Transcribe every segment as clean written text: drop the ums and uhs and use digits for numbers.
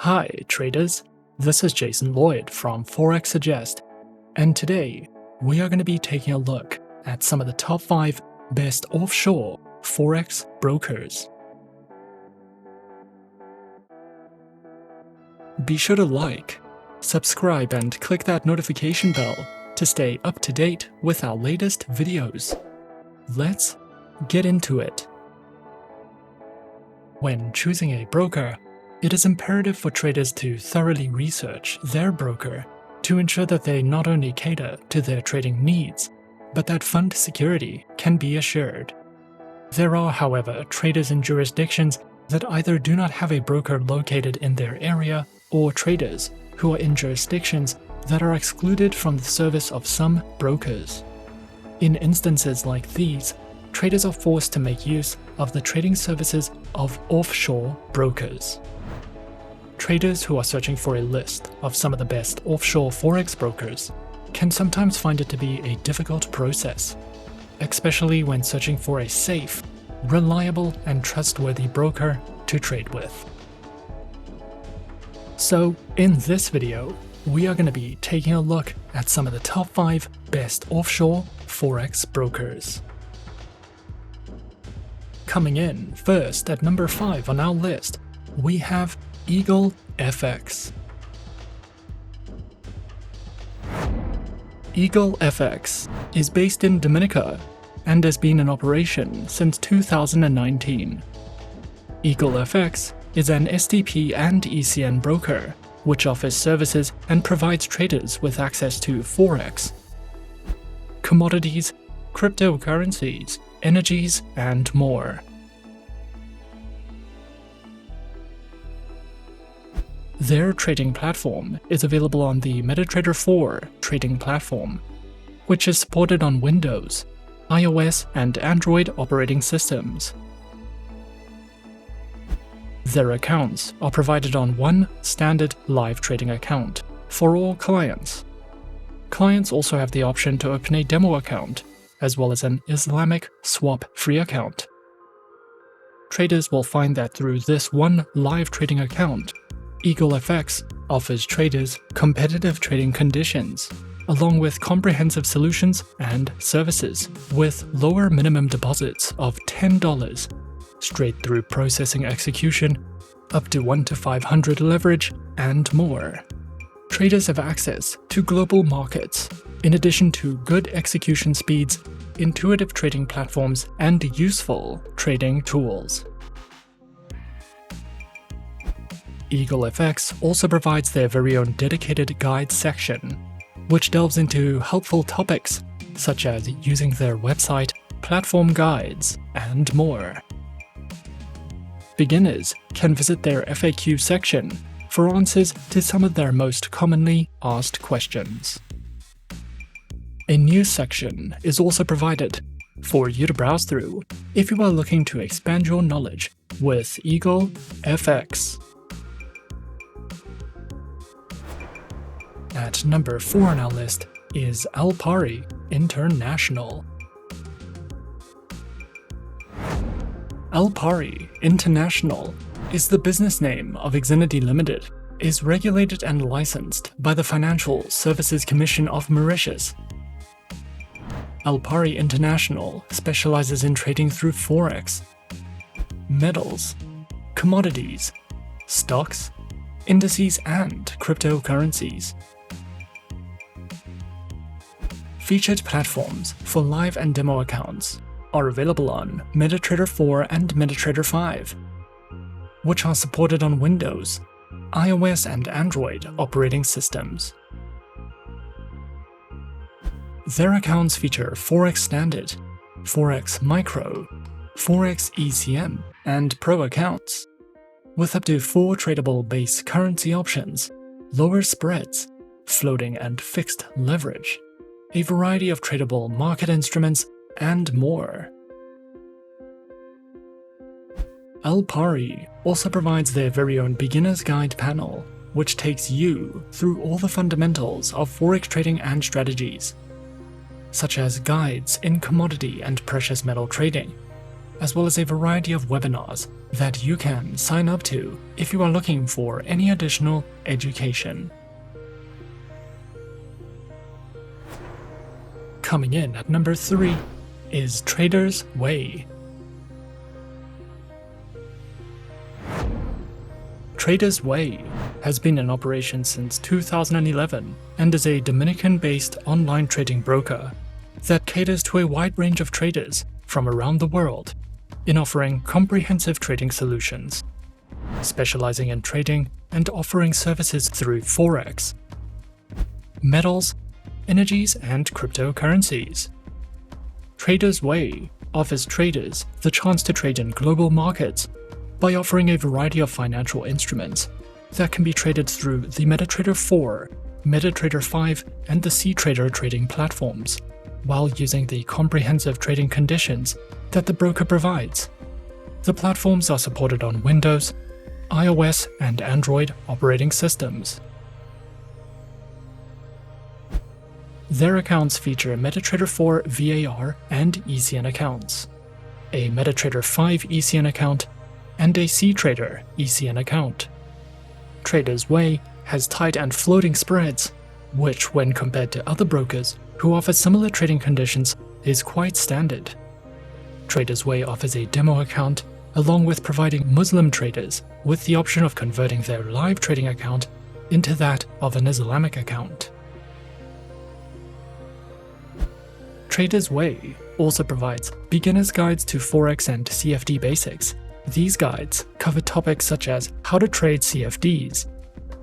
Hi traders, this is Jason Lloyd from Forexsuggest, and today we are going to be taking a look at some of the top 5 best offshore Forex brokers. Be sure to like, subscribe and click that notification bell to stay up to date with our latest videos. Let's get into it. When choosing a broker, it is imperative for traders to thoroughly research their broker to ensure that they not only cater to their trading needs, but that fund security can be assured. There are, however, traders in jurisdictions that either do not have a broker located in their area, or traders who are in jurisdictions that are excluded from the service of some brokers. In instances like these, traders are forced to make use of the trading services of offshore brokers. Traders who are searching for a list of some of the best offshore Forex brokers can sometimes find it to be a difficult process, especially when searching for a safe, reliable, and trustworthy broker to trade with. So, in this video, we are going to be taking a look at some of the top 5 best offshore Forex brokers. Coming in first at number 5 on our list, we have EagleFX. EagleFX is based in Dominica and has been in operation since 2019. EagleFX is an STP and ECN broker which offers services and provides traders with access to Forex, commodities, cryptocurrencies, energies, and more. Their trading platform is available on the MetaTrader 4 trading platform, which is supported on Windows, iOS, and Android operating systems. Their accounts are provided on one standard live trading account for all clients. Clients also have the option to open a demo account, as well as an Islamic swap-free account. Traders will find that through this one live trading account, EagleFX offers traders competitive trading conditions, along with comprehensive solutions and services, with lower minimum deposits of $10, straight-through processing execution, up to 1 to 500 leverage, and more. Traders have access to global markets, in addition to good execution speeds, intuitive trading platforms, and useful trading tools. EagleFX also provides their very own dedicated guide section, which delves into helpful topics such as using their website, platform guides, and more. Beginners can visit their FAQ section for answers to some of their most commonly asked questions. A news section is also provided for you to browse through if you are looking to expand your knowledge with EagleFX. At number 4 on our list is Alpari International. Alpari International is the business name of Xinity Limited, is regulated and licensed by the Financial Services Commission of Mauritius. Alpari International specializes in trading through Forex, metals, commodities, stocks, indices, and cryptocurrencies. Featured platforms for live and demo accounts are available on MetaTrader 4 and MetaTrader 5, which are supported on Windows, iOS, and Android operating systems. Their accounts feature Forex Standard, Forex Micro, Forex ECN, and Pro accounts, with up to 4 tradable base currency options, lower spreads, floating and fixed leverage, a variety of tradable market instruments, and more. Alpari also provides their very own beginner's guide panel, which takes you through all the fundamentals of Forex trading and strategies, such as guides in commodity and precious metal trading, as well as a variety of webinars that you can sign up to if you are looking for any additional education. Coming in at number 3 is Trader's Way. Trader's Way has been in operation since 2011 and is a Dominican-based online trading broker that caters to a wide range of traders from around the world in offering comprehensive trading solutions, specializing in trading and offering services through Forex, metals, energies, and cryptocurrencies. Trader's Way offers traders the chance to trade in global markets by offering a variety of financial instruments that can be traded through the MetaTrader 4, MetaTrader 5, and the CTrader trading platforms, while using the comprehensive trading conditions that the broker provides. The platforms are supported on Windows, iOS, and Android operating systems. Their accounts feature MetaTrader 4 VAR and ECN accounts, a MetaTrader 5 ECN account, and a CTrader ECN account. Trader's Way has tight and floating spreads, which, when compared to other brokers who offer similar trading conditions, is quite standard. Trader's Way offers a demo account, along with providing Muslim traders with the option of converting their live trading account into that of an Islamic account. Trader's Way also provides beginner's guides to Forex and CFD basics. These guides cover topics such as how to trade CFDs,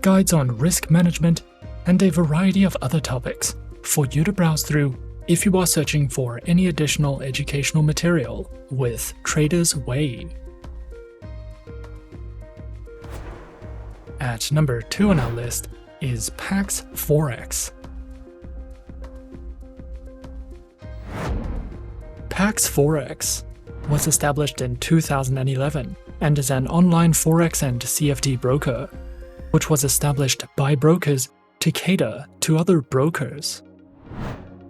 guides on risk management, and a variety of other topics for you to browse through if you are searching for any additional educational material with Trader's Way. At number 2 on our list is Pax Forex. Pax Forex was established in 2011 and is an online Forex and CFD broker, which was established by brokers to cater to other brokers.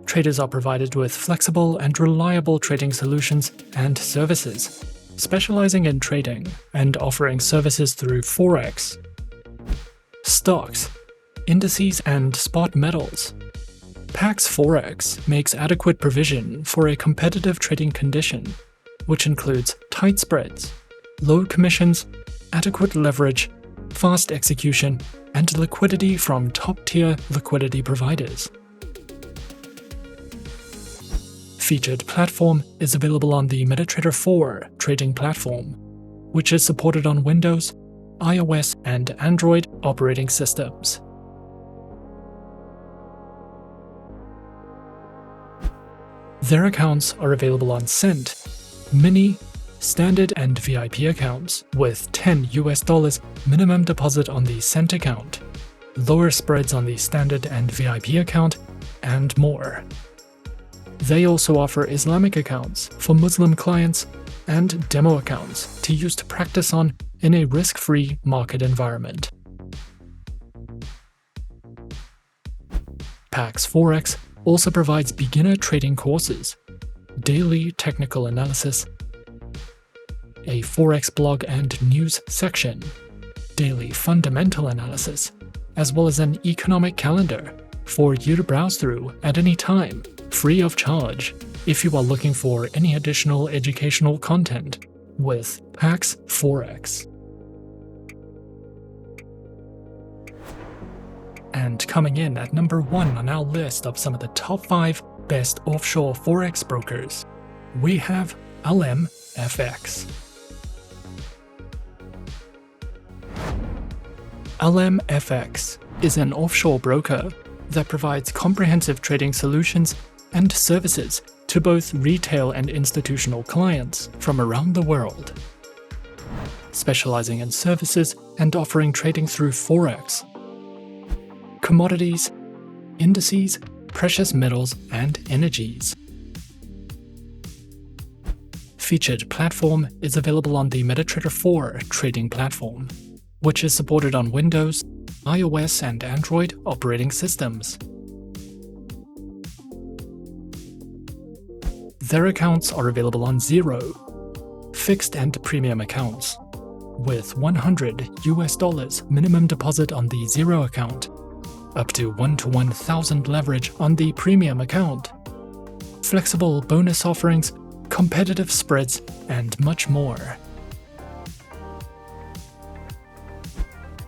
Traders are provided with flexible and reliable trading solutions and services, specializing in trading and offering services through Forex, stocks, indices, and spot metals. Pax Forex makes adequate provision for a competitive trading condition, which includes tight spreads, low commissions, adequate leverage, fast execution, and liquidity from top-tier liquidity providers. Featured platform is available on the MetaTrader 4 trading platform, which is supported on Windows, iOS, and Android operating systems. Their accounts are available on Cent, Mini, Standard, and VIP accounts with $10 minimum deposit on the Cent account, lower spreads on the Standard and VIP account, and more. They also offer Islamic accounts for Muslim clients and demo accounts to use to practice on in a risk-free market environment. Pax Forex also provides beginner trading courses, daily technical analysis, a Forex blog and news section, daily fundamental analysis, as well as an economic calendar for you to browse through at any time, free of charge, if you are looking for any additional educational content with Pax Forex. And coming in at number 1 on our list of some of the top 5 best offshore Forex brokers, we have LMFX. LMFX is an offshore broker that provides comprehensive trading solutions and services to both retail and institutional clients from around the world, specializing in services and offering trading through Forex, commodities, indices, precious metals, and energies. Featured platform is available on the MetaTrader 4 trading platform, which is supported on Windows, iOS, and Android operating systems. Their accounts are available on Zero, fixed and premium accounts, with $100 minimum deposit on the zero account, up to 1 to 1,000 leverage on the premium account, flexible bonus offerings, competitive spreads, and much more.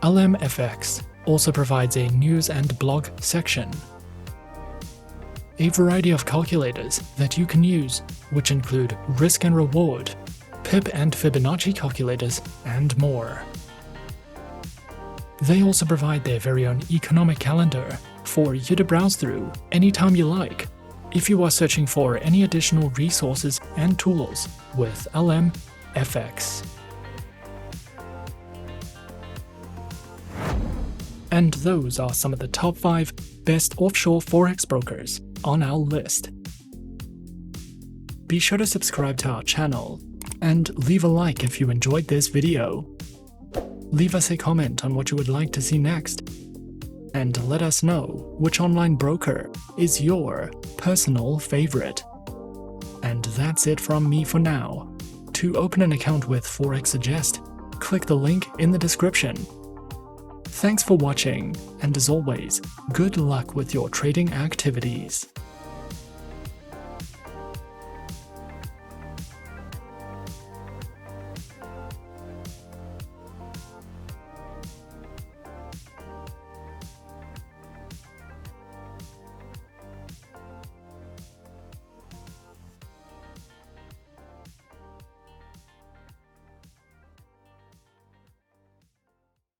LMFX also provides a news and blog section. A variety of calculators that you can use, which include risk and reward, Pip and Fibonacci calculators, and more. They also provide their very own economic calendar for you to browse through anytime you like, if you are searching for any additional resources and tools with LMFX. And those are some of the top 5 best offshore forex brokers on our list. Be sure to subscribe to our channel and leave a like if you enjoyed this video. Leave us a comment on what you would like to see next, and let us know which online broker is your personal favorite. And that's it from me for now. To open an account with Forexsuggest, click the link in the description. Thanks for watching, and as always, good luck with your trading activities.